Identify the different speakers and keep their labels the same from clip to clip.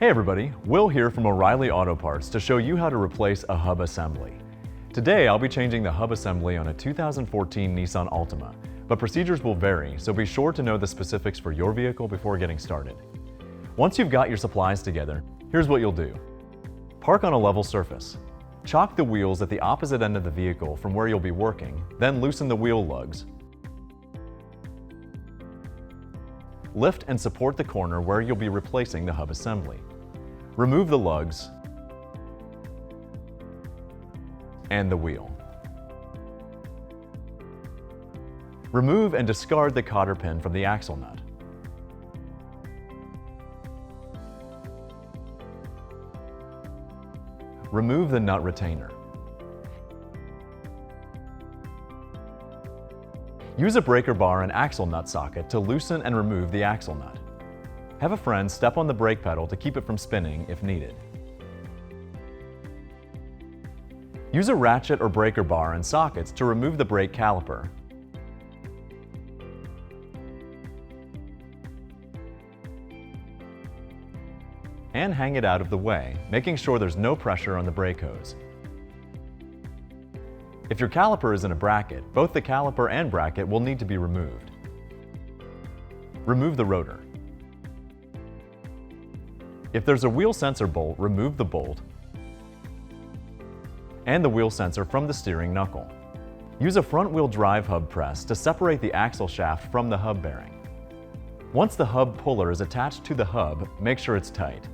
Speaker 1: Hey everybody, Will here from O'Reilly Auto Parts to show you how to replace a hub assembly. Today I'll be changing the hub assembly on a 2014 Nissan Altima, but procedures will vary, so be sure to know the specifics for your vehicle before getting started. Once you've got your supplies together, here's what you'll do. Park on a level surface. Chock the wheels at the opposite end of the vehicle from where you'll be working, then loosen the wheel lugs. Lift and support the corner where you'll be replacing the hub assembly. Remove the lugs and the wheel. Remove and discard the cotter pin from the axle nut. Remove the nut retainer. Use a breaker bar and axle nut socket to loosen and remove the axle nut. Have a friend step on the brake pedal to keep it from spinning if needed. Use a ratchet or breaker bar and sockets to remove the brake caliper. And hang it out of the way, making sure there's no pressure on the brake hose. If your caliper is in a bracket, both the caliper and bracket will need to be removed. Remove the rotor. If there's a wheel sensor bolt, remove the bolt and the wheel sensor from the steering knuckle. Use a front-wheel drive hub press to separate the axle shaft from the hub bearing. Once the hub puller is attached to the hub, make sure it's tight.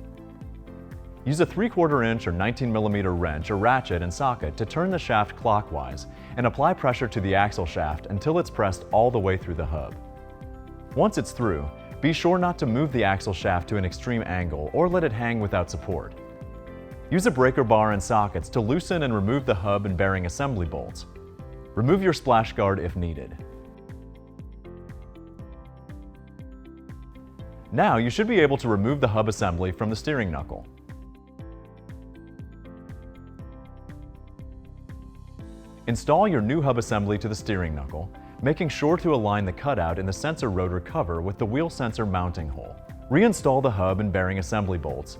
Speaker 1: Use a 3/4 inch or 19mm wrench or ratchet and socket to turn the shaft clockwise and apply pressure to the axle shaft until it's pressed all the way through the hub. Once it's through, be sure not to move the axle shaft to an extreme angle or let it hang without support. Use a breaker bar and sockets to loosen and remove the hub and bearing assembly bolts. Remove your splash guard if needed. Now you should be able to remove the hub assembly from the steering knuckle. Install your new hub assembly to the steering knuckle, making sure to align the cutout in the sensor rotor cover with the wheel sensor mounting hole. Reinstall the hub and bearing assembly bolts,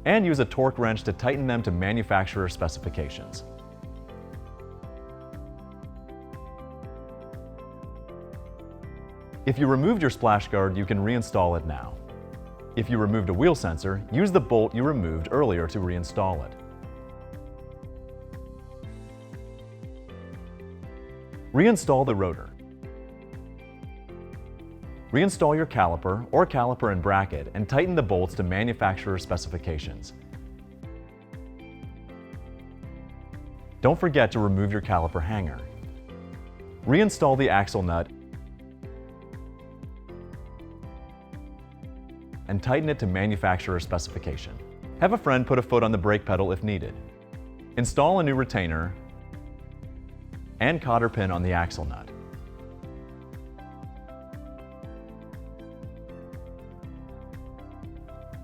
Speaker 1: and use a torque wrench to tighten them to manufacturer specifications. If you removed your splash guard, you can reinstall it now. If you removed a wheel sensor, use the bolt you removed earlier to reinstall it. Reinstall the rotor. Reinstall your caliper or caliper and bracket and tighten the bolts to manufacturer specifications. Don't forget to remove your caliper hanger. Reinstall the axle nut and tighten it to manufacturer specification. Have a friend put a foot on the brake pedal if needed. Install a new retainer and cotter pin on the axle nut.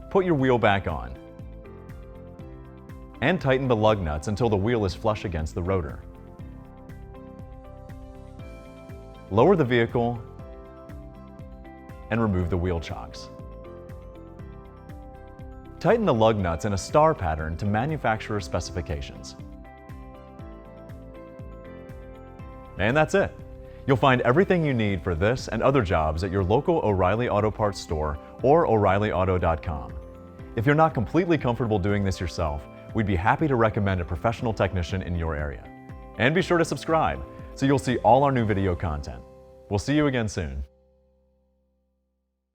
Speaker 1: Put your wheel back on and tighten the lug nuts until the wheel is flush against the rotor. Lower the vehicle and remove the wheel chocks. Tighten the lug nuts in a star pattern to manufacturer specifications. And that's it. You'll find everything you need for this and other jobs at your local O'Reilly Auto Parts store or O'ReillyAuto.com. If you're not completely comfortable doing this yourself, we'd be happy to recommend a professional technician in your area. And be sure to subscribe so you'll see all our new video content. We'll see you again soon.